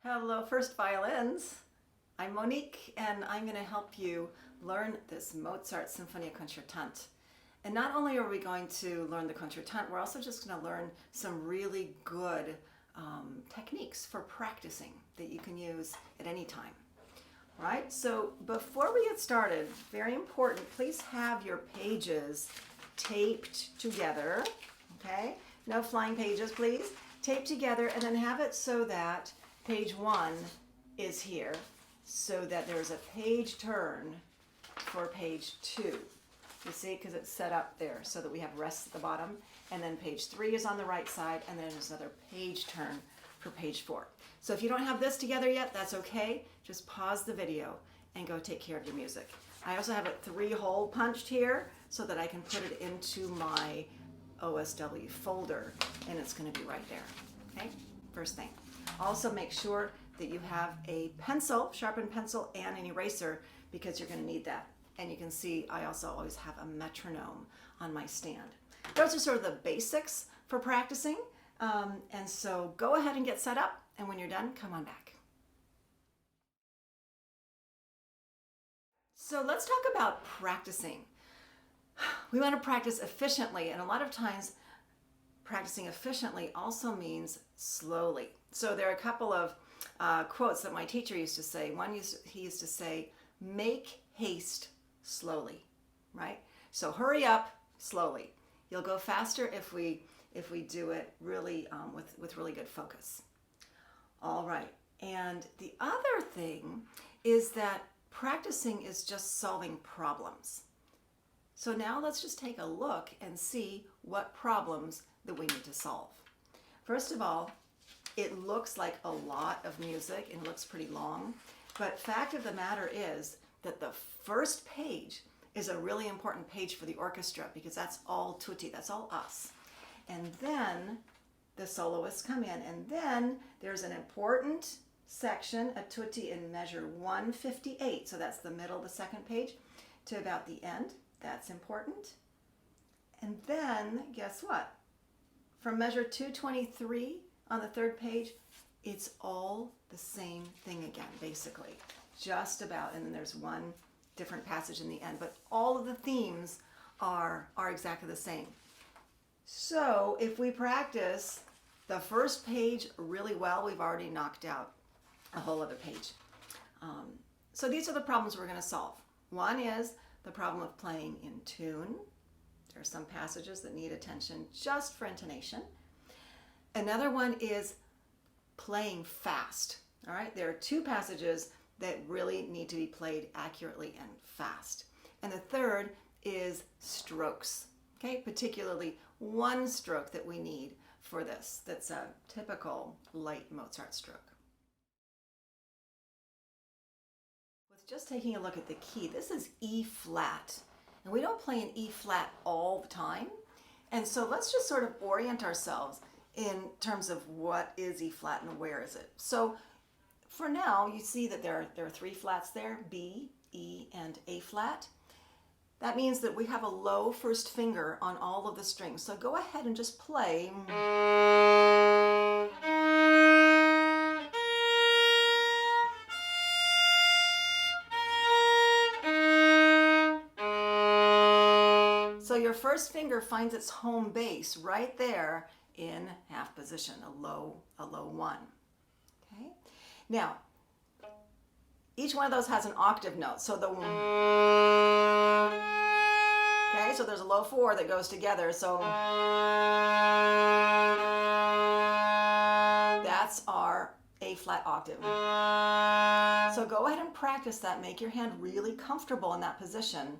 Hello, First Violins. I'm Monique, and I'm going to help you learn this Mozart Sinfonia Concertante. And not only are we going to learn the concertante, we're also just going to learn some really good techniques for practicing that you can use at any time. All right, so before we get started, very important, please have your pages taped together, okay? No flying pages, please. Tape together and then have it so that page 1 is here, so that there's a page turn for page 2. You see, because it's set up there so that we have rests at the bottom, and then page 3 is on the right side, and then there's another page turn for page 4. So if you don't have this together yet, that's okay. Just pause the video and go take care of your music. I also have it 3-hole punched here so that I can put it into my OSW folder, and it's going to be right there. Okay, first thing. Also make sure that you have a pencil, sharpened pencil, and an eraser, because you're going to need that. And you can see I also always have a metronome on my stand. Those are sort of the basics for practicing. And so go ahead and get set up, and when you're done, come on back. So let's talk about practicing. We want to practice efficiently, and a lot of times practicing efficiently also means slowly. So there are a couple of quotes that my teacher used to say. He used to say, make haste slowly, right? So hurry up slowly. You'll go faster if we do it really with really good focus. All right, and the other thing is that practicing is just solving problems. So now let's just take a look and see what problems that we need to solve. First of all, it looks like a lot of music and looks pretty long, but fact of the matter is that the first page is a really important page for the orchestra, because that's all tutti, that's all us. And then the soloists come in, and then there's an important section, a tutti in measure 158, so that's the middle of the second page to about the end. That's important. And then guess what? From measure 223 on the third page, it's all the same thing again, basically. Just about, and then there's one different passage in the end, but all of the themes are exactly the same. So if we practice the first page really well, we've already knocked out a whole other page. So these are the problems we're going to solve. One is the problem of playing in tune. There are some passages that need attention just for intonation. Another one is playing fast. All right, there are 2 passages that really need to be played accurately and fast. And the third is strokes. Okay, particularly one stroke that we need for this. That's a typical light Mozart stroke. With just taking a look at the key, this is E-flat. And we don't play an E-flat all the time. And so let's just sort of orient ourselves in terms of what is E-flat and where is it. So for now, you see that there are 3 flats there, B, E, and A-flat. That means that we have a low first finger on all of the strings. So go ahead and just play. So your first finger finds its home base right there in half position, a low 1. Okay? Now, each one of those has an octave note. So okay, so there's a low 4 that goes together. So that's our A-flat octave. So go ahead and practice that. Make your hand really comfortable in that position.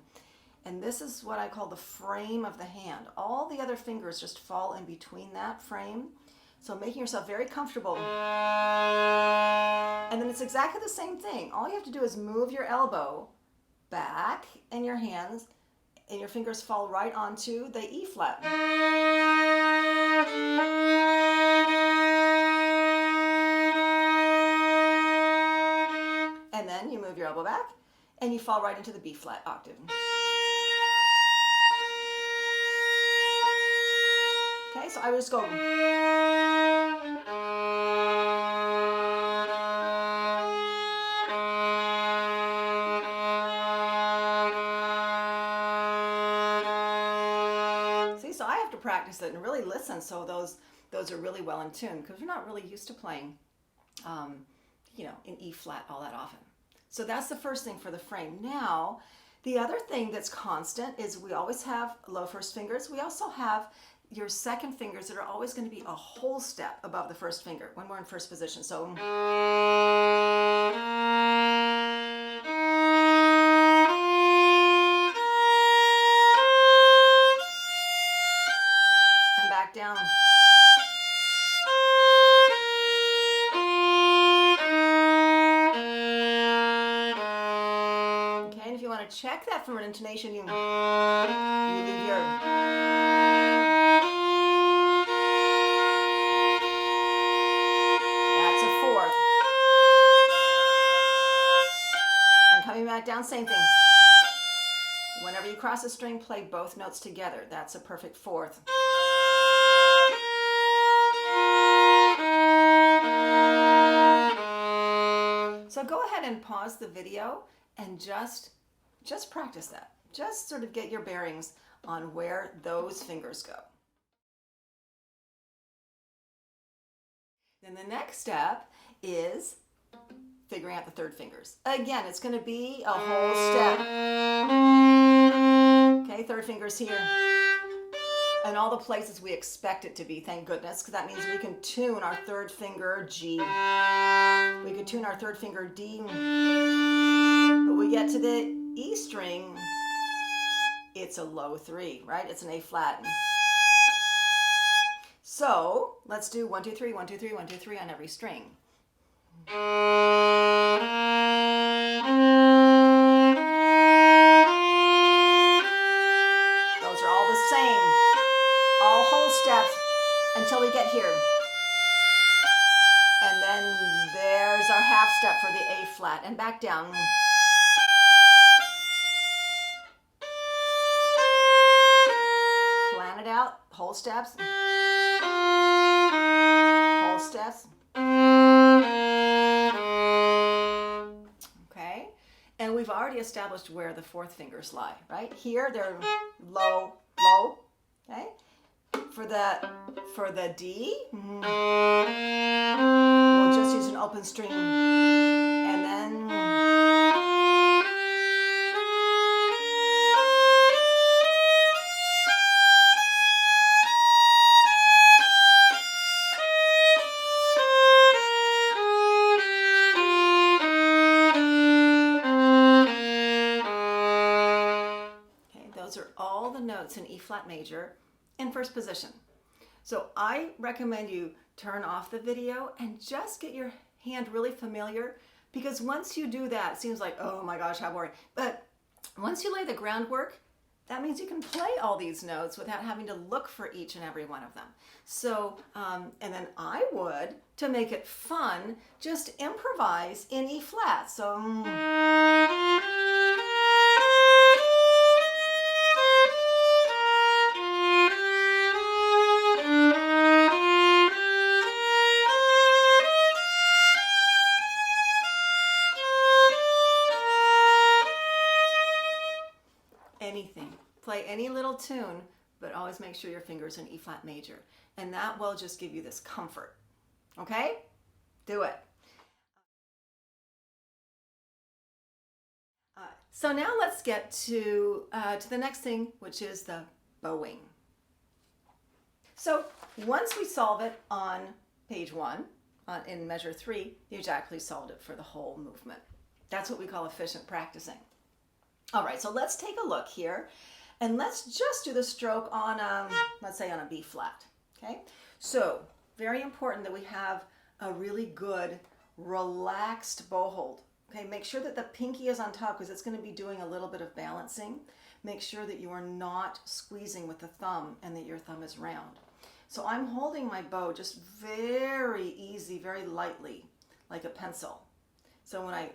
And this is what I call the frame of the hand. All the other fingers just fall in between that frame. So making yourself very comfortable. And then it's exactly the same thing. All you have to do is move your elbow back, and your hands and your fingers fall right onto the E-flat. And then you move your elbow back, and you fall right into the B-flat octave. Okay, so I would just go. practice it and really listen so those are really well in tune, because we're not really used to playing, in E-flat all that often. So that's the first thing for the frame. Now, the other thing that's constant is we always have low first fingers. We also have your second fingers that are always going to be a whole step above the first finger when we're in first position. So and back down. Okay, and if you want to check that from an intonation, you leave your back down, same thing. Whenever you cross a string, play both notes together. That's a perfect fourth. So go ahead and pause the video and just practice that. Just sort of get your bearings on where those fingers go. Then the next step is figuring out the third fingers. Again, it's going to be a whole step. Okay, third finger's here. And all the places we expect it to be, thank goodness, because that means we can tune our third finger G. We can tune our third finger D. But we get to the E string, it's a low 3, right? It's an A-flat. So let's do 1, 2, 3, 1, 2, 3, 1, 2, 3 on every string. Those are all the same, all whole steps until we get here. And then there's our half step for the A-flat and back down. Plan it out, whole steps, whole steps. Okay, and we've already established where the fourth fingers lie, right? Here they're low, low, okay? For the D, we'll just use an open string, and then notes in E-flat major in first position. So I recommend you turn off the video and just get your hand really familiar, because once you do that, it seems like, oh my gosh, how boring. But once you lay the groundwork, that means you can play all these notes without having to look for each and every one of them. So, and then I would, to make it fun, just improvise in E-flat. So, anything. Play any little tune, but always make sure your finger's in E-flat major. And that will just give you this comfort. Okay? Do it. So now let's get to the next thing, which is the bowing. So once we solve it on page 1, in measure 3, you've actually solved it for the whole movement. That's what we call efficient practicing. All right, so let's take a look here, and let's just do the stroke on, let's say on a B-flat, okay? So, very important that we have a really good, relaxed bow hold, okay? Make sure that the pinky is on top, because it's going to be doing a little bit of balancing. Make sure that you are not squeezing with the thumb and that your thumb is round. So I'm holding my bow just very easy, very lightly, like a pencil. So when I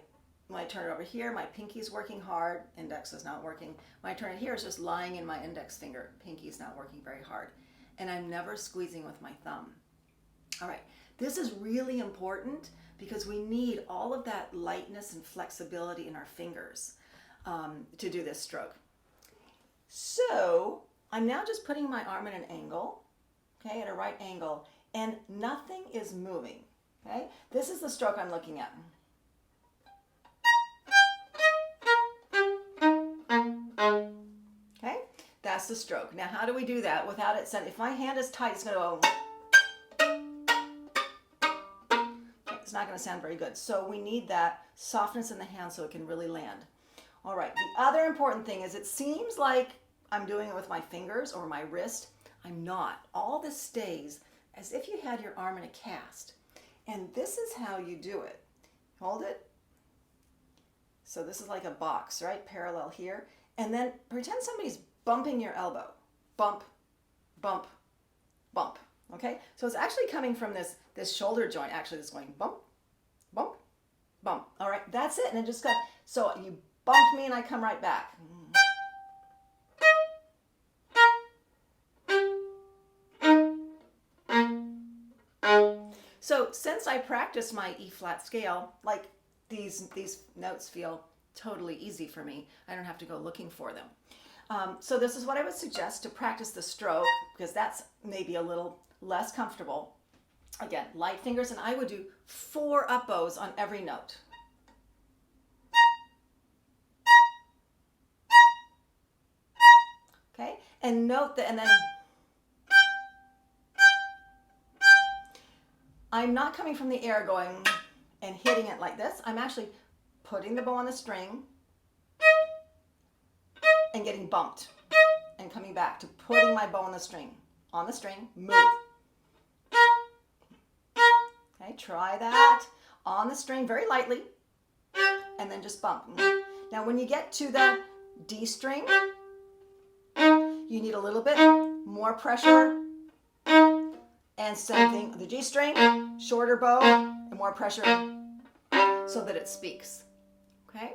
turn it over here, my pinky's working hard, index is not working. When I turn it here, it's just lying in my index finger. Pinky's not working very hard. And I'm never squeezing with my thumb. All right, this is really important because we need all of that lightness and flexibility in our fingers to do this stroke. So I'm now just putting my arm at an angle, okay, at a right angle, and nothing is moving, okay? This is the stroke I'm looking at. Okay, that's the stroke. Now, how do we do that without it set? If my hand is tight, it's going to go. It's not going to sound very good. So we need that softness in the hand so it can really land. All right, the other important thing is it seems like I'm doing it with my fingers or my wrist. I'm not. All this stays as if you had your arm in a cast. And this is how you do it. Hold it. So this is like a box, right? Parallel here. And then pretend somebody's bumping your elbow. Bump, bump, bump. Okay? So it's actually coming from this shoulder joint. Actually, it's going bump, bump, bump. All right, that's it. And it just got, so you bump me and I come right back. So since I practice my E-flat scale, like these notes feel totally easy for me. I don't have to go looking for them. So this is what I would suggest to practice the stroke, because that's maybe a little less comfortable. Again, light fingers, and I would do 4 up bows on every note. Okay, and note that, and then I'm not coming from the air going and hitting it like this. I'm actually putting the bow on the string and getting bumped and coming back to putting my bow on the string, move. Okay, try that on the string very lightly and then just bump. Now when you get to the D string, you need a little bit more pressure, and same thing, the G string, shorter bow and more pressure so that it speaks. Okay?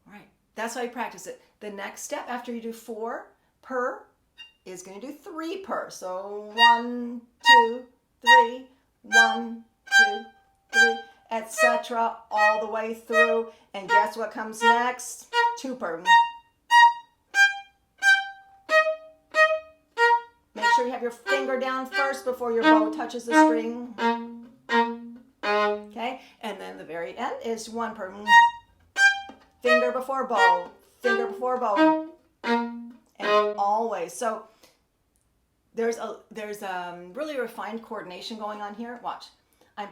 All right, that's how you practice it. The next step after you do 4 per is going to do 3 per. So 1, 2, 3, 1, 2, 3, etc. all the way through. And guess what comes next? 2 per. Make sure you have your finger down first before your bow touches the string. Okay, and then the very end is 1 per. Finger before bow, finger before bow, and always. So there's really refined coordination going on here. Watch. I'm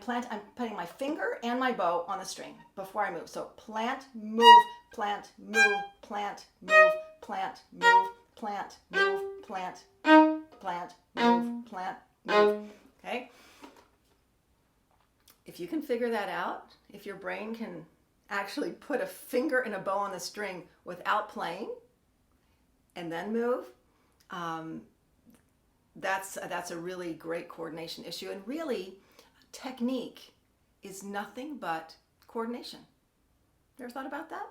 putting my finger and my bow on the string before I move. So plant, move, plant, move, plant, move, plant, move, plant, move, plant, plant, move, plant, move. Okay? If you can figure that out, if your brain can actually put a finger and a bow on the string without playing and then move, that's a really great coordination issue. And really, technique is nothing but coordination. You ever thought about that?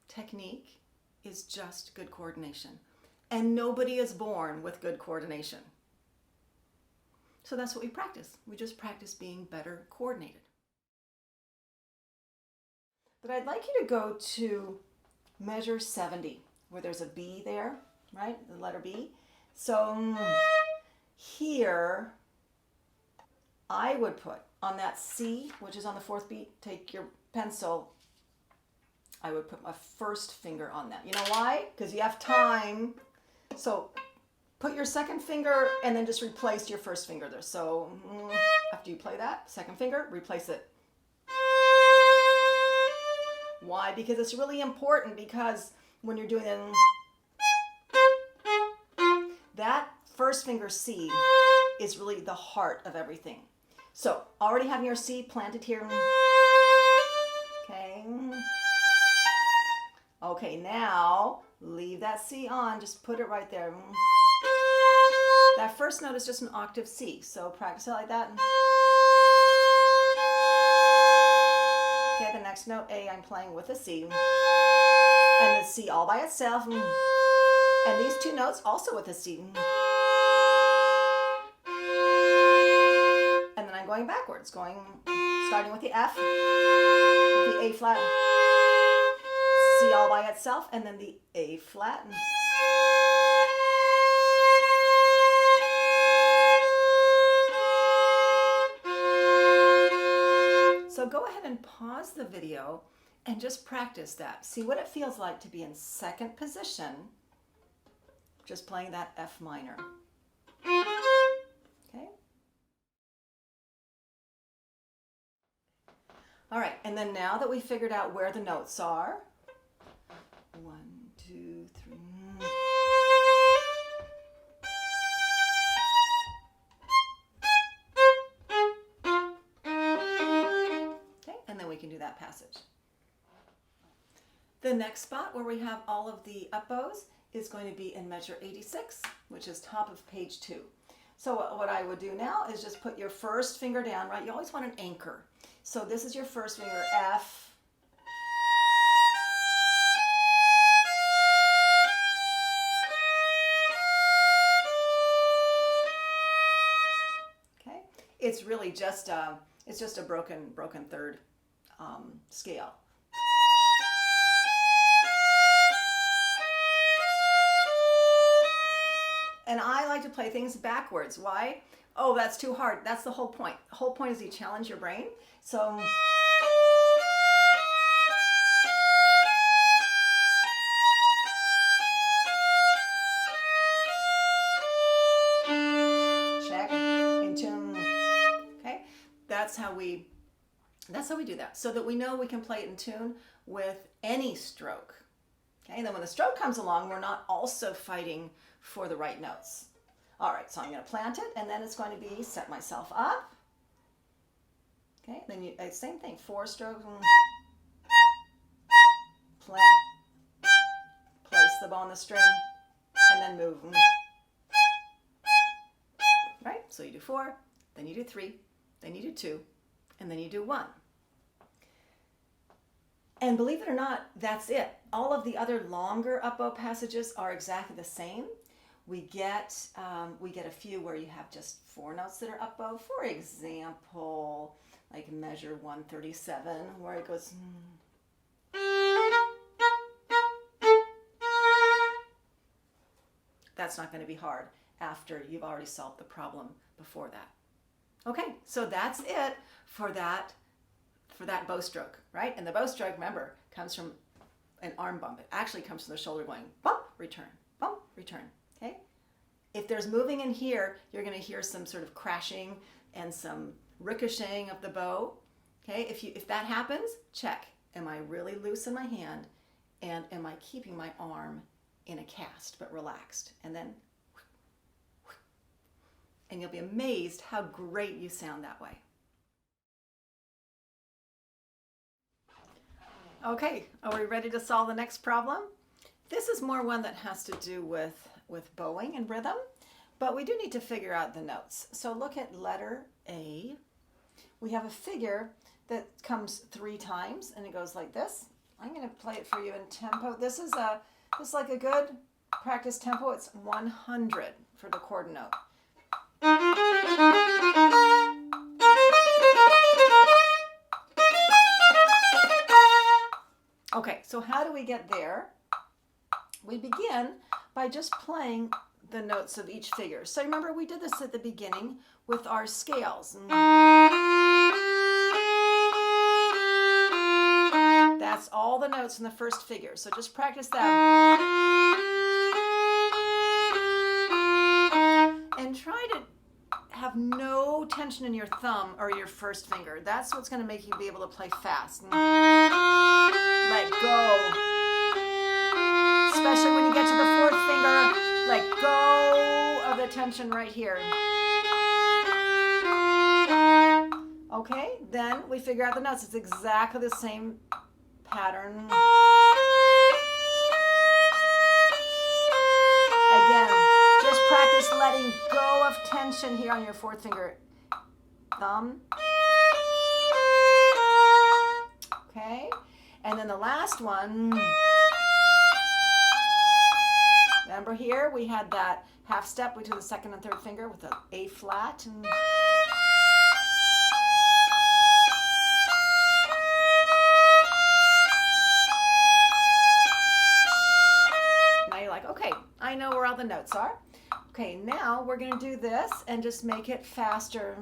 Technique is just good coordination. And nobody is born with good coordination. So that's what we practice. We just practice being better coordinated. But I'd like you to go to measure 70, where there's a B there, right? The letter B. So here, I would put on that C, which is on the 4th beat, take your pencil, I would put my first finger on that. You know why? Because you have time. So put your second finger and then just replace your first finger there. So after you play that, second finger, replace it. Why? Because it's really important, because when you're doing it, that first finger C is really the heart of everything. So already having your C planted here. Okay. Okay, now leave that C on, just put it right there. That first note is just an octave C, so practice it like that. Okay, the next note A, I'm playing with a C. And the C all by itself. And these 2 notes also with a C. And then I'm going backwards, starting with the F, with the A-flat, C all by itself, and then the A-flat. So go ahead and pause the video and just practice that. See what it feels like to be in second position, just playing that F minor. Okay? All right, and then now that we figured out where the notes are, 1, 2, 3. Okay, and then we can do that passage. The next spot where we have all of the up bows is going to be in measure 86, which is top of page 2. So what I would do now is just put your first finger down, right? You always want an anchor. So this is your first finger, F. Okay, it's really just a broken third scale. And I like to play things backwards. Why? Oh, that's too hard. That's the whole point. The whole point is you challenge your brain. So check, in tune. Okay? That's how we do that. So that we know we can play it in tune with any stroke. Okay? And then when the stroke comes along, we're not also fighting for the right notes. All right, so I'm going to plant it, and then it's going to be set myself up. Okay, then you same thing, 4 strokes. Plant, place the bow on the string, and then move. Right, so you do 4, then you do 3, then you do 2, and then you do 1. And believe it or not, that's it. All of the other longer up bow passages are exactly the same. We get a few where you have just 4 notes that are up bow. For example, like measure 137, where it goes. That's not going to be hard after you've already solved the problem before that. Okay, so that's it for that bow stroke, right? And the bow stroke, remember, comes from an arm bump. It actually comes from the shoulder going bump, return, bump, return. Okay? If there's moving in here, you're going to hear some sort of crashing and some ricocheting of the bow. Okay? If that happens, check. Am I really loose in my hand? And am I keeping my arm in a cast but relaxed? And then, and you'll be amazed how great you sound that way. Okay, are we ready to solve the next problem? This is more one that has to do with bowing and rhythm, but we do need to figure out the notes. So look at letter A. We have a figure that comes 3 times, and it goes like this. I'm going to play it for you in tempo. This is like a good practice tempo. It's 100 for the chord note. Okay, so how do we get there? We begin by just playing the notes of each figure. So remember, we did this at the beginning with our scales. That's all the notes in the first figure. So just practice that. And try to have no tension in your thumb or your first finger. That's what's going to make you be able to play fast. Let go. Especially when you get to the 4th finger, let go of the tension right here. Okay, then we figure out the notes. It's exactly the same pattern. Again, just practice letting go of tension here on your 4th finger. Thumb. Okay, and then the last one. Remember here, we had that half step between the 2nd and 3rd finger with the A-flat. Now you're like, okay, I know where all the notes are. Okay, now we're going to do this and just make it faster.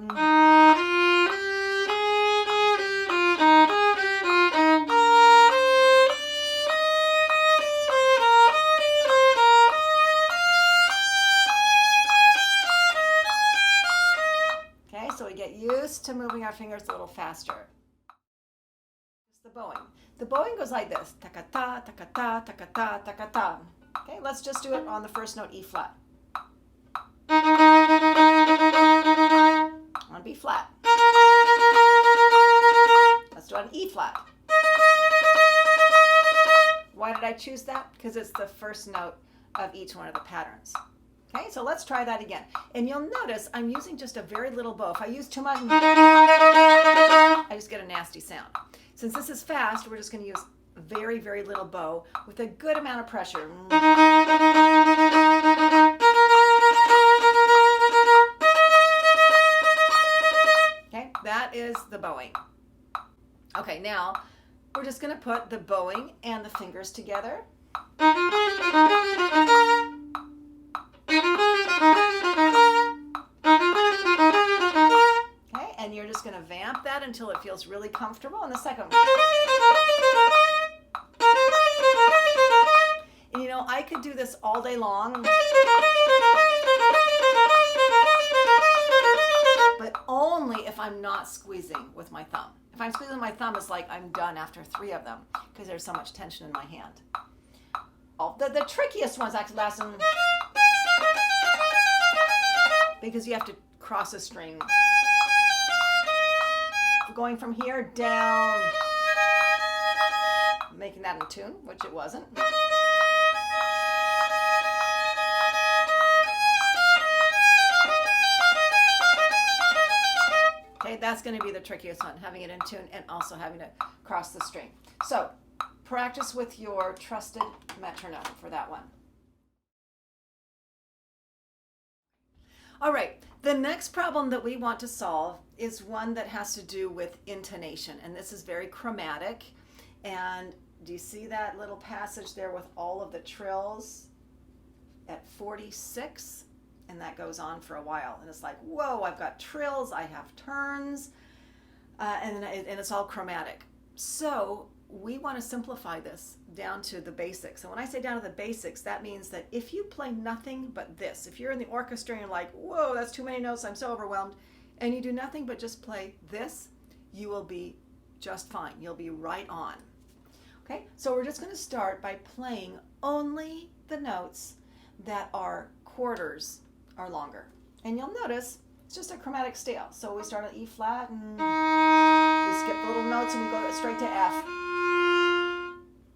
moving our fingers a little faster. It's the bowing. The bowing goes like this. Ta-ka-ta, ta-ka-ta, ta-ka-ta, ta-ka-ta. Okay, let's just do it on the first note, E-flat. On B-flat. Let's do it on E-flat. Why did I choose that? Because it's the first note of each one of the patterns. Okay, so let's try that again. And you'll notice I'm using just a very little bow. If I use too much, I just get a nasty sound. Since this is fast, we're just going to use very, very little bow with a good amount of pressure. Okay, that is the bowing. Okay, now we're just going to put the bowing and the fingers together. Okay, and you're just going to vamp that until it feels really comfortable on the second one. And you know, I could do this all day long, but only if I'm not squeezing with my thumb. If I'm squeezing with my thumb, it's like I'm done after 3 of them because there's so much tension in my hand. Oh, the trickiest ones actually last in, because you have to cross a string. Going from here down, making that in tune, which it wasn't. Okay, that's going to be the trickiest one, having it in tune and also having to cross the string. So practice with your trusted metronome for that one. All right, the next problem that we want to solve is one that has to do with intonation, and this is very chromatic. And do you see that little passage there with all of the trills at 46? And that goes on for a while, and it's like, whoa, I've got trills, I have turns, and it's all chromatic. So we want to simplify this down to the basics. And when I say down to the basics, that means that if you play nothing but this, if you're in the orchestra and you're like, whoa, that's too many notes, I'm so overwhelmed, and you do nothing but just play this, you will be just fine. You'll be right on. Okay, so we're just going to start by playing only the notes that are quarters or longer. And you'll notice it's just a chromatic scale. So we start on E-flat and we skip the little notes and we go straight to F.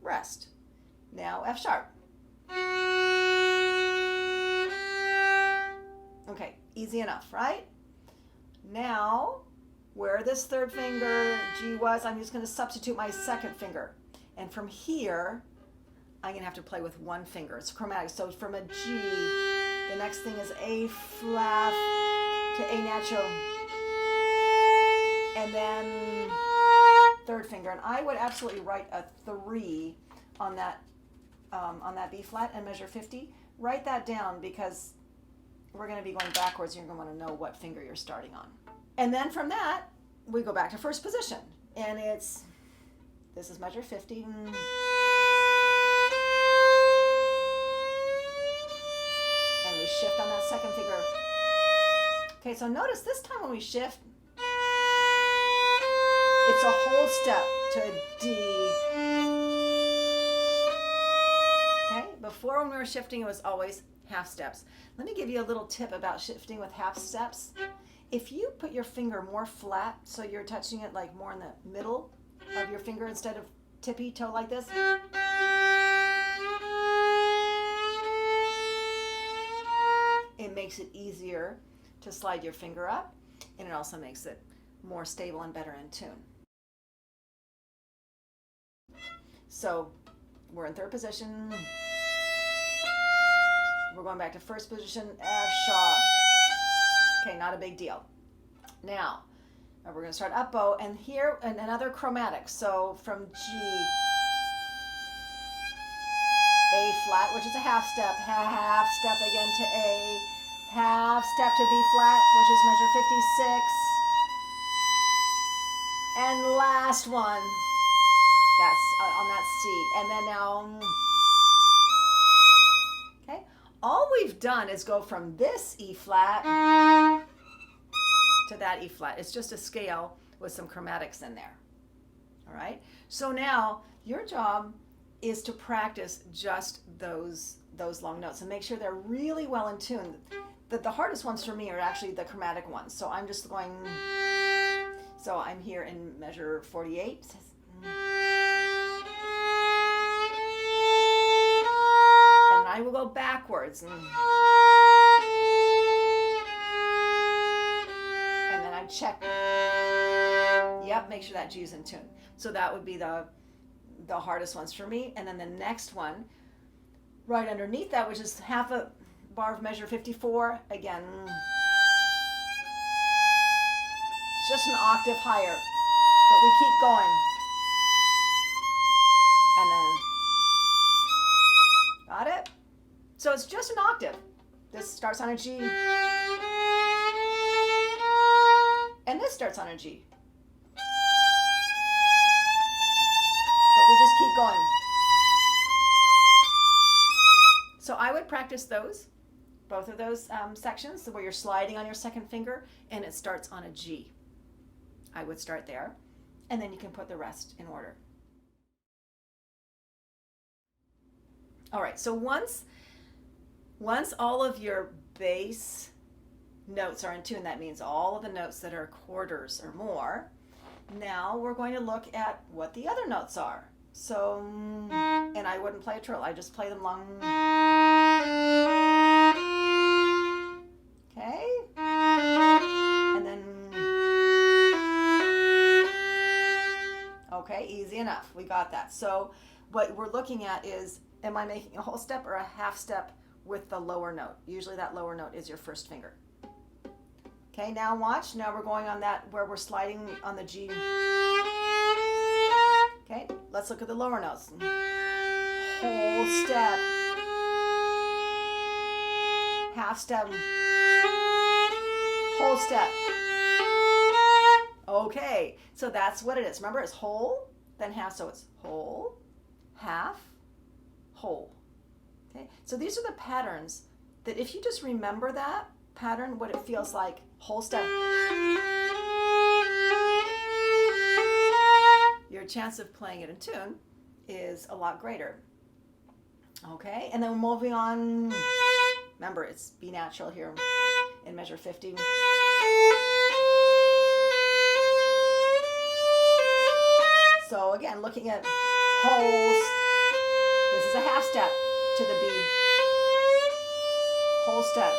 Rest. Now F sharp. Okay, easy enough, right? Now, where this third finger G was, I'm just going to substitute my second finger. And from here, I'm going to have to play with one finger. It's chromatic. So from a G, the next thing is A-flat to A natural. And then third finger. And I would absolutely write a 3 on that B-flat and measure 50. Write that down because we're going to be going backwards. You're going to want to know what finger you're starting on. And then from that, we go back to first position. And this is measure 50. And we shift on that second finger. Okay, so notice this time when we shift, it's a whole step to a D. Okay, before when we were shifting, it was always half steps. Let me give you a little tip about shifting with half steps. If you put your finger more flat, so you're touching it like more in the middle of your finger instead of tippy toe like this, it makes it easier to slide your finger up, and it also makes it more stable and better in tune. So we're in third position. We're going back to first position, F sharp. Okay, not a big deal. Now, we're going to start up bow, and here another chromatic. So from G, A flat, which is a half step again to A, half step to B flat, which is measure 56, and last one, that's on that C, and then now, okay, all we've done is go from this E flat to that E flat. It's just a scale with some chromatics in there. All right. So now your job is to practice just those long notes and make sure they're really well in tune. The hardest ones for me are actually the chromatic ones. So I'm just going, so I'm here in measure 48. And I will go backwards. And then I check. Yep, make sure that G is in tune. So that would be the hardest ones for me. And then the next one, right underneath that, which is half a bar of measure 54, again, it's just an octave higher, but we keep going. And then, got it? So it's just an octave. This starts on a G, and this starts on a G. But we just keep going. So I would practice those, both of those sections, where you're sliding on your second finger and it starts on a G. I would start there, and then you can put the rest in order. All right, so once all of your bass notes are in tune, that means all of the notes that are quarters or more, now we're going to look at what the other notes are. So, and I wouldn't play a trill, I just play them long. Okay? And then, okay, easy enough, we got that. So what we're looking at is, am I making a whole step or a half step with the lower note? Usually that lower note is your first finger. Okay, now watch, now we're going on that where we're sliding on the G. Okay, let's look at the lower notes. Whole step, half step, whole step. Okay, so that's what it is. Remember, it's whole, then half, so it's whole, half, whole. Okay, so these are the patterns that if you just remember that pattern, what it feels like, whole step, your chance of playing it in tune is a lot greater. Okay, and then we're moving on. Remember, it's B natural here in measure 50. So again, looking at wholes, this is a half step to the B. Whole step.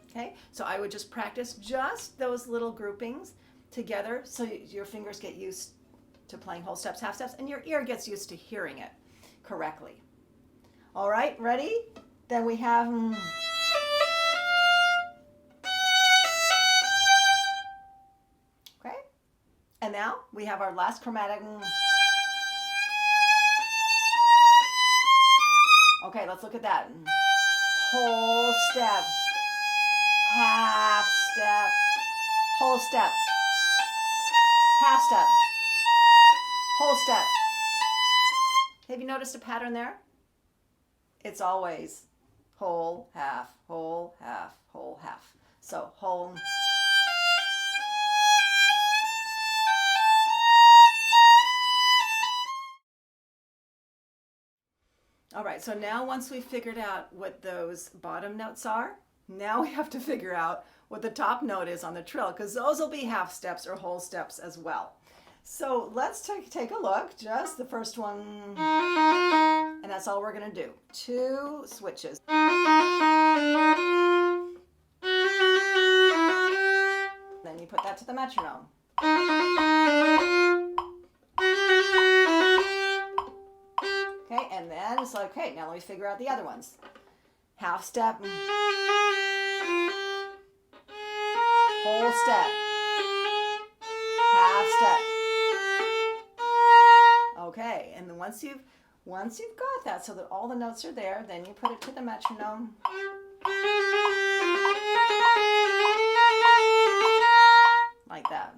Okay, so I would just practice just those little groupings together so your fingers get used to playing whole steps, half steps, and your ear gets used to hearing it correctly. All right, ready? Then we have... Okay, and now we have our last chromatic. Okay, let's look at that. Whole step, half step, whole step, half step, whole step. Have you noticed a pattern there? It's always whole, half, whole, half, whole, half. So whole. All right, so now once we've figured out what those bottom notes are, now we have to figure out what the top note is on the trill, because those will be half steps or whole steps as well. So let's take a look, just the first one, and that's all we're going to do. 2 switches. Then you put that to the metronome. Okay, and then it's like, okay, now let me figure out the other ones. Half step, whole step, half step. Okay, and then once you've got that so that all the notes are there, then you put it to the metronome. Like that.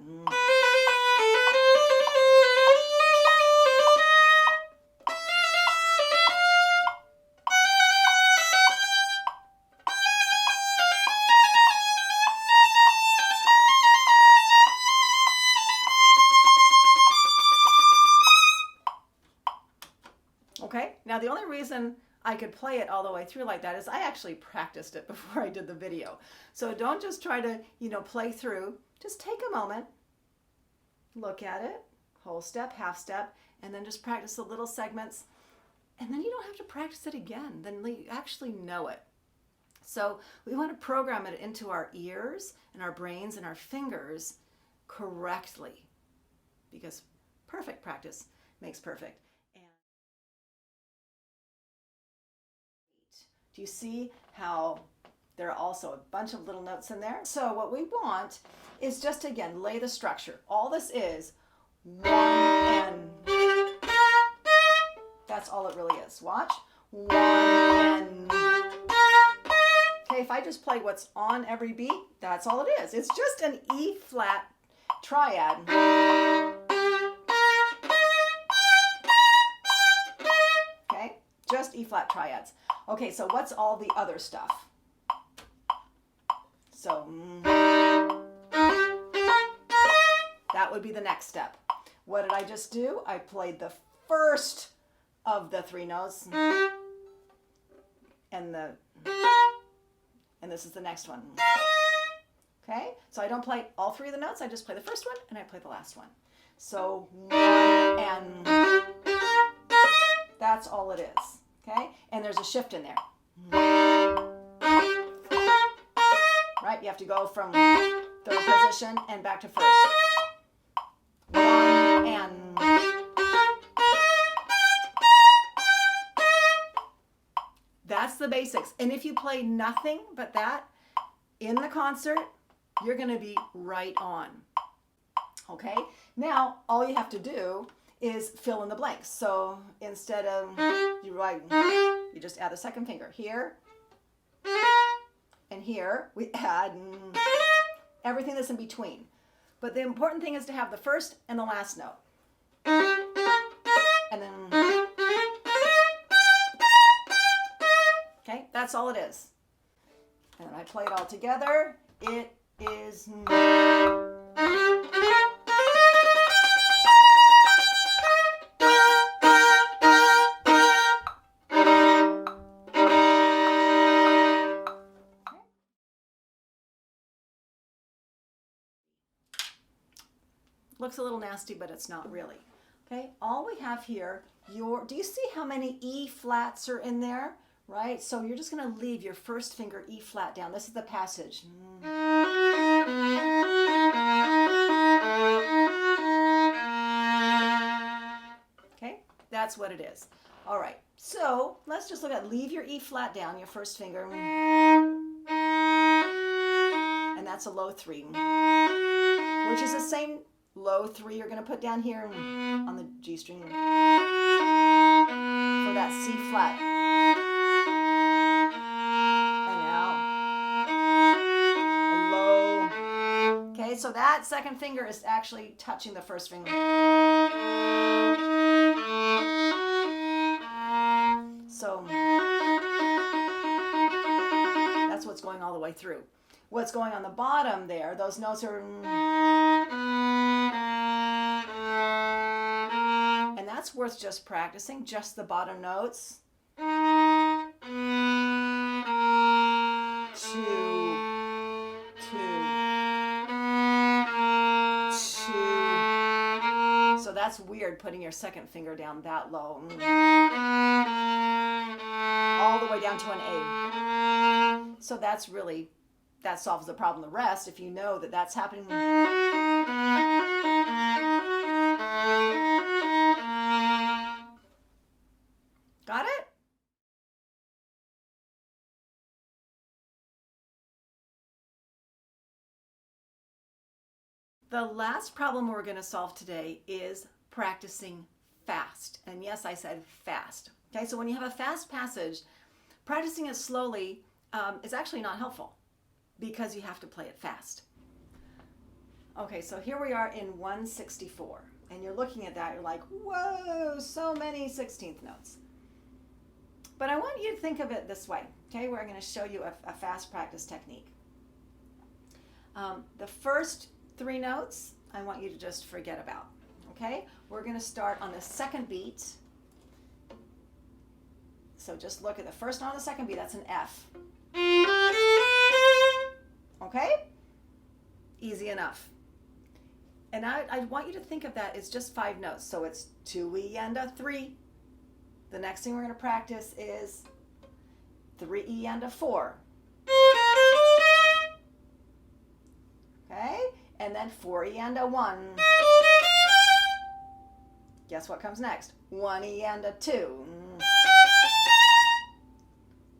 the only reason I could play it all the way through like that is I actually practiced it before I did the video. So don't just try to, play through. Just take a moment, look at it, whole step, half step, and then just practice the little segments. And then you don't have to practice it again. Then you actually know it. So we want to program it into our ears and our brains and our fingers correctly, because perfect practice makes perfect. And do you see how there are also a bunch of little notes in there? So what we want is just, again, lay the structure. All this is 1 and that's all it really is. Watch. 1 and okay, if I just play what's on every beat, that's all it is. It's just an E-flat triad. Okay, just E-flat triads. Okay, so what's all the other stuff? So that would be the next step. What did I just do? I played the first of the 3 notes, and this is the next one. Okay, so I don't play all 3 of the notes. I just play the first one and I play the last one. So 1 and that's all it is. Okay, and there's a shift in there. Right, you have to go from 3rd position and back to 1st. 1 and that's the basics. And if you play nothing but that in the concert, you're going to be right on. Okay? Now, all you have to do is fill in the blanks. So instead of you just add the 2nd finger. Here and here, we add everything that's in between. But the important thing is to have the first and the last note. And then okay, that's all it is. And then I play it all together. It is looks a little nasty, but it's not really. Okay, all we have here, do you see how many E flats are in there? Right, so you're just going to leave your first finger E flat down. This is the passage. Okay, that's what it is. All right, so let's just look at, leave your E flat down, your first finger. And that's a low 3, which is the same low 3 you're going to put down here on the G string for that C flat. So that 2nd finger is actually touching the 1st finger. So that's what's going all the way through. What's going on the bottom there, those notes are, and that's worth just practicing, just the bottom notes. 2. So that's weird, putting your 2nd finger down that low. All the way down to an A. So that solves the problem. The rest, if you know that that's happening. Got it? The last problem we're going to solve today is practicing fast. And yes, I said fast. Okay, so when you have a fast passage, practicing it slowly is actually not helpful because you have to play it fast. Okay, so here we are in 164. And you're looking at that, you're like, whoa, so many 16th notes. But I want you to think of it this way, okay, where I'm going to show you a fast practice technique. The first 3 notes, I want you to just forget about, okay? We're going to start on the 2nd beat, so just look at the first note on the second beat. That's an F. Okay? Easy enough. And I want you to think of that as just 5 notes. So it's 2 E and a 3. The next thing we're going to practice is 3 E and a 4. Okay? And then 4 E and a 1. Guess what comes next? 1 E and a 2.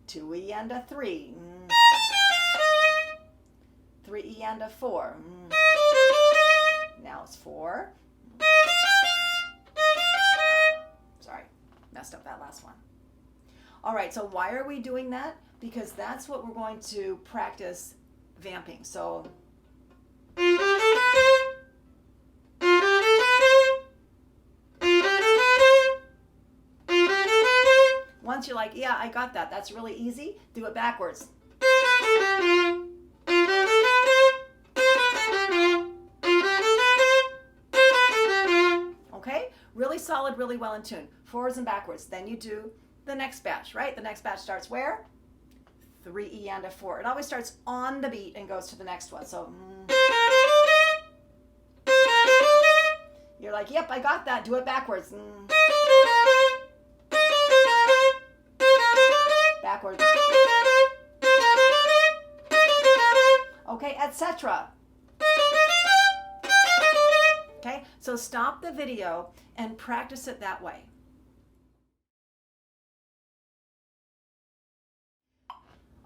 2 E and a 3. 3 E and a 4. Now it's 4. Sorry, messed up that last one. All right, so why are we doing that? Because that's what we're going to practice vamping. So once you're like, yeah, I got that. That's really easy. Do it backwards. Okay? Really solid, really well in tune. Forwards and backwards. Then you do the next batch, right? The next batch starts where? 3 E and a 4. It always starts on the beat and goes to the next one. So you're like, yep, I got that. Do it backwards. Backwards. Okay, etc. Okay, so stop the video and practice it that way.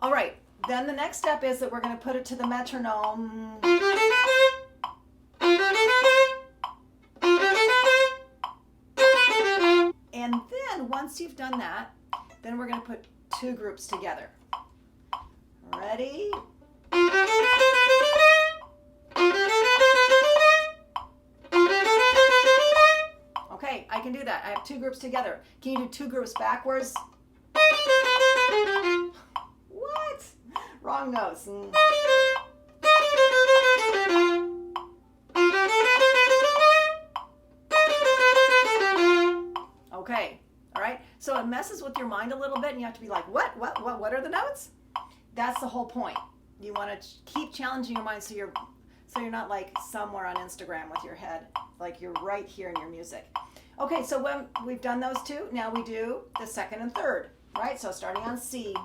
All right, then the next step is that we're going to put it to the metronome. And then once you've done that, then we're going to put 2 groups together. Ready? Okay, I can do that. I have 2 groups together. Can you do 2 groups backwards? What? Wrong notes. Okay, all right. So it messes with your mind a little bit and you have to be like, what are the notes? That's the whole point. You want to keep challenging your mind so you're not like somewhere on Instagram with your head, like you're right here in your music. Okay, so when we've done those 2, now we do the second and third, right? So starting on C.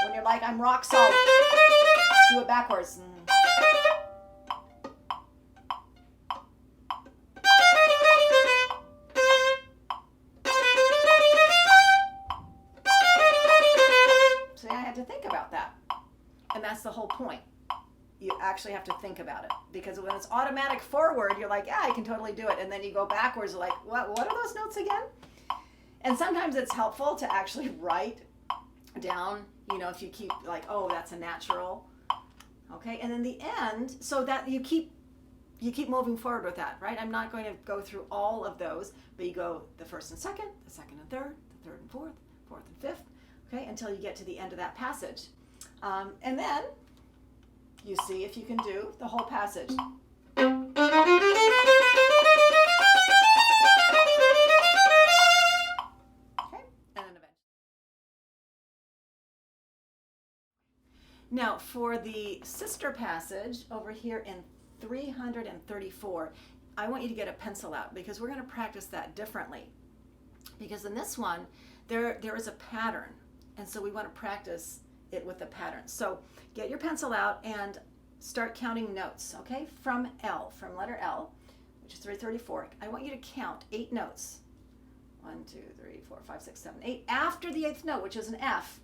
When you're like, I'm rock solid, do it backwards. See, I had to think about that. And that's the whole point. You actually have to think about it, because when it's automatic forward, you're like, yeah, I can totally do it. And then you go backwards, like, what are those notes again? And sometimes it's helpful to actually write down, if you keep like, oh, that's a natural. Okay, and then the end, so that you keep moving forward with that, right? I'm not going to go through all of those, but you go the first and second, the second and third, the third and fourth, fourth and fifth, okay, until you get to the end of that passage. And then you see if you can do the whole passage. Okay, and then eventually. Now for the sister passage over here in 334, I want you to get a pencil out because we're going to practice that differently. Because in this one, there is a pattern, and so we want to practice it with the pattern. So get your pencil out and start counting notes, okay? From L, from letter L, which is 334. I want you to count 8 notes. 1, 2, 3, 4, 5, 6, 7, 8. After the 8th note, which is an F,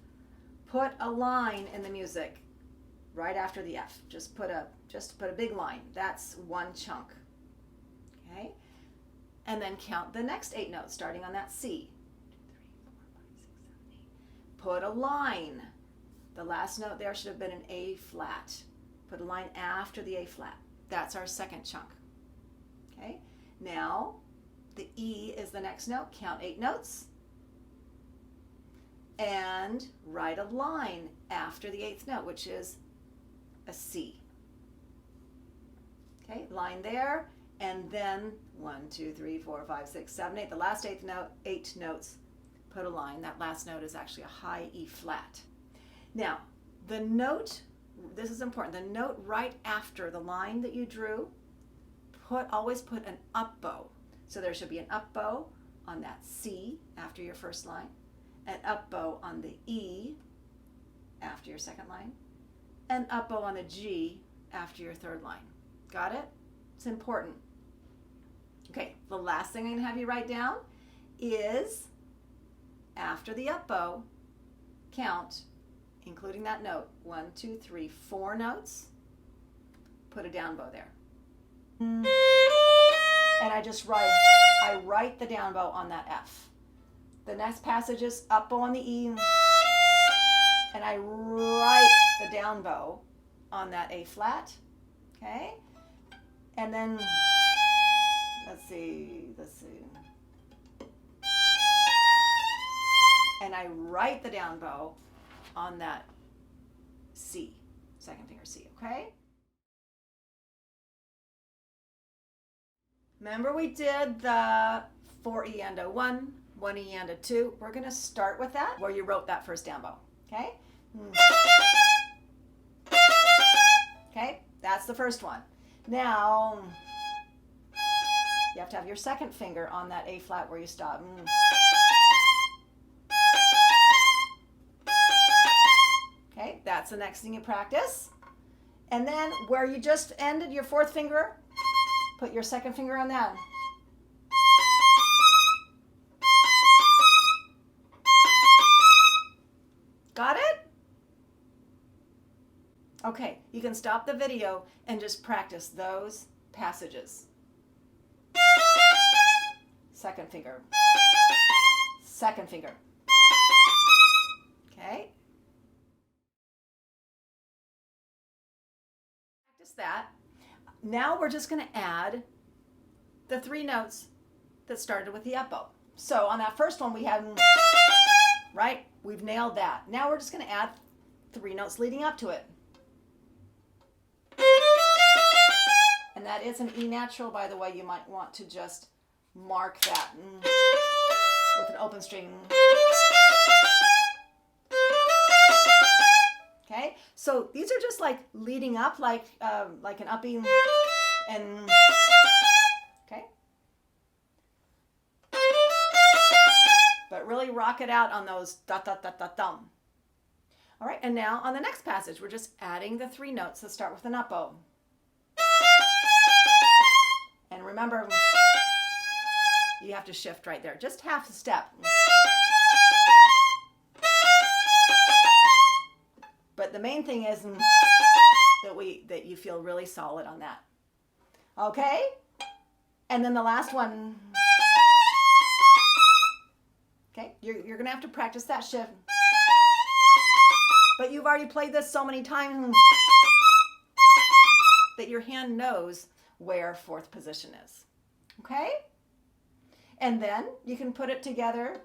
put a line in the music right after the F. Just put a big line. That's one chunk. Okay? And then count the next 8 notes starting on that C. 2, 3, 4, 5, 6, 7, 8. Put a line. The last note there should have been an A-flat. Put a line after the A-flat. That's our second chunk. Okay? Now, the E is the next note. Count 8 notes. And write a line after the 8th note, which is a C. Okay? Line there. and then 1, 2, 3, 4, 5, 6, 7, 8. The last eighth note, 8 notes, put a line. That last note is actually a high E flat. Now, the note, this is important, the note right after the line that you drew, always put an up bow. So there should be an up bow on that C after your first line, an up bow on the E after your second line, an up bow on the G after your third line. Got it? It's important. Okay, the last thing I'm going to have you write down is after the up bow, count, including that note, 1, 2, 3, 4 notes, put a down bow there. And I write the down bow on that F. The next passage is up bow on the E, and I write the down bow on that A flat, okay? And then, let's see. And I write the down bow on that C, second finger C, okay? Remember we did the 4E and a 1, 1E and a 2. We're going to start with that where you wrote that first down bow, okay? Okay, that's the first one. Now, you have to have your second finger on that A flat where you stop. Okay, that's the next thing you practice. And then where you just ended your fourth finger, put your second finger on that. Got it? Okay, you can stop the video and just practice those passages. Second finger. Second finger. Okay? Practice that. Now we're just going to add the 3 notes that started with the up bow. So on that first one we had, right? We've nailed that. Now we're just going to add 3 notes leading up to it. And that is an E natural, by the way. You might want to just mark that with an open string. Okay, so these are just like leading up, like an up E, and okay. But really rock it out on those da da da da dum. All right, and now on the next passage, we're just adding the 3 notes that start with an up bow. And remember, you have to shift right there, just half a step. But the main thing is that you feel really solid on that. Okay? And then the last one. Okay, you're going to have to practice that shift. But you've already played this so many times that your hand knows where 4th position is. Okay? And then you can put it together.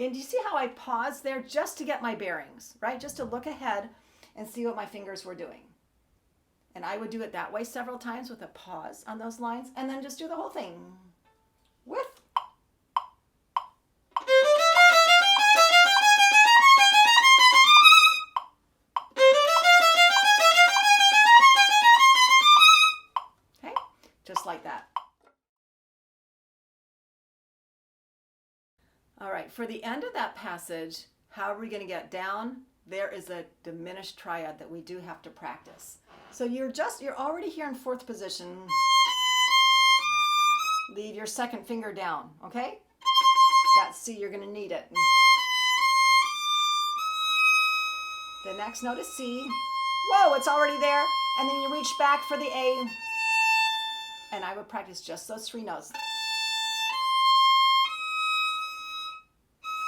And you see how I paused there just to get my bearings, right? Just to look ahead and see what my fingers were doing. And I would do it that way several times with a pause on those lines, and then just do the whole thing with. Okay, just like that. All right, for the end of that passage, how are we going to get down? There is a diminished triad that we do have to practice. So you're already here in 4th position. Leave your second finger down, okay? That C, you're going to need it. The next note is C. Whoa, it's already there. And then you reach back for the A. And I would practice just those 3 notes.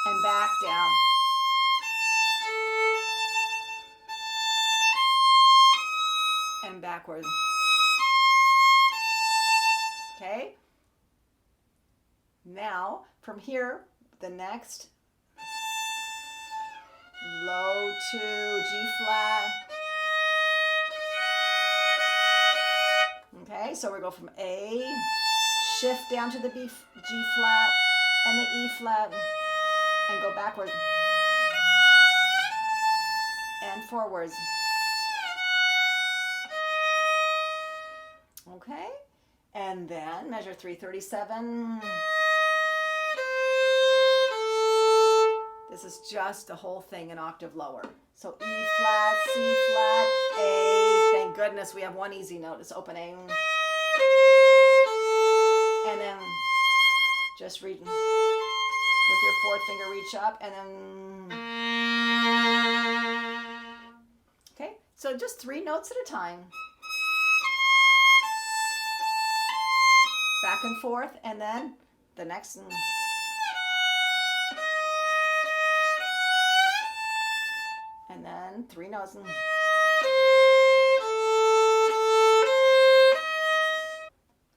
And back down. And backwards. Okay? Now, from here, the next low 2, G-flat. Okay, so we go from A, shift down to the G-flat and the E-flat, and go backwards and forwards. Okay, and then measure 337. This is just the whole thing an octave lower. So E-flat, C-flat, A. Thank goodness we have one easy note. It's open A. And then just read with your fourth finger, reach up, and then. Okay, so just 3 notes at a time. Back and forth, and then the next. And then 3 notes.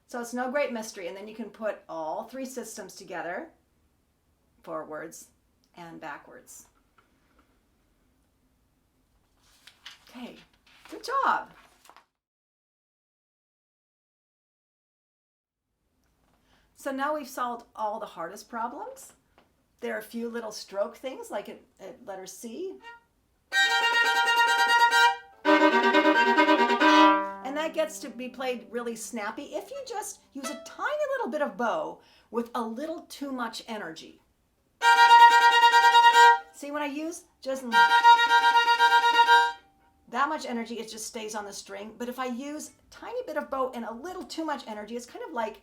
So it's no great mystery. And then you can put all 3 systems together, forwards and backwards. Okay, good job. So now we've solved all the hardest problems. There are a few little stroke things like at letter C. And that gets to be played really snappy if you just use a tiny little bit of bow with a little too much energy. See, when I use just that much energy, it just stays on the string. But if I use a tiny bit of bow and a little too much energy, it's kind of like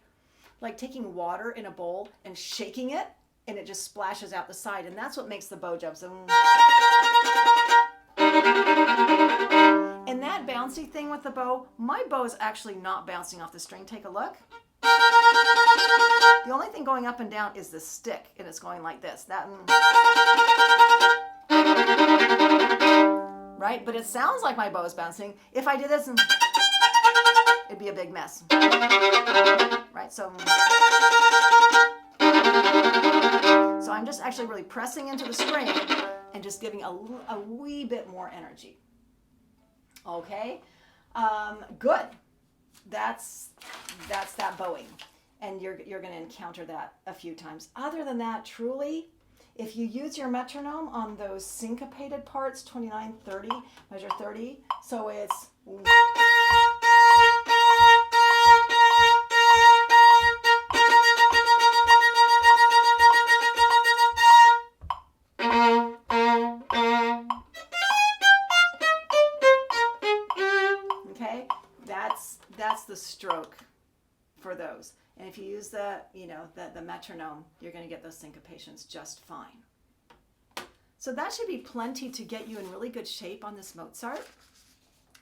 taking water in a bowl and shaking it, and it just splashes out the side. And that's what makes the bow jump. So, and that bouncy thing with the bow, my bow is actually not bouncing off the string. Take a look. The only thing going up and down is the stick, and it's going like this. Right? But it sounds like my bow is bouncing. If I did this, it'd be a big mess. Right? So I'm just actually really pressing into the string and just giving a wee bit more energy. Okay, good. That's that bowing, and you're going to encounter that a few times. Other than that, truly, if you use your metronome on those syncopated parts, 29, 30, measure 30, so it's. That's the stroke for those. And if you use the metronome, you're going to get those syncopations just fine. So that should be plenty to get you in really good shape on this Mozart.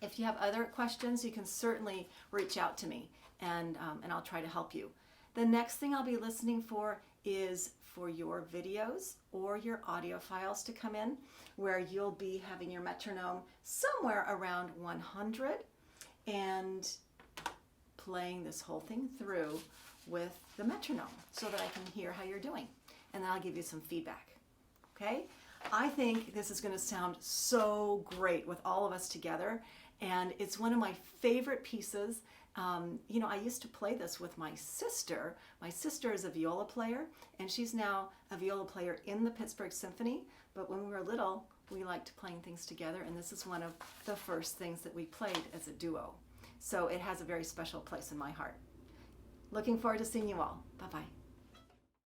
If you have other questions, you can certainly reach out to me, and I'll try to help you. The next thing I'll be listening for is for your videos or your audio files to come in, where you'll be having your metronome somewhere around 100 and playing this whole thing through with the metronome so that I can hear how you're doing. And then I'll give you some feedback. Okay? I think this is going to sound so great with all of us together, and it's one of my favorite pieces. I used to play this with my sister. My sister is a viola player, and she's now a viola player in the Pittsburgh Symphony. But when we were little, we liked playing things together, and this is one of the first things that we played as a duo. So it has a very special place in my heart. Looking forward to seeing you all. Bye-bye.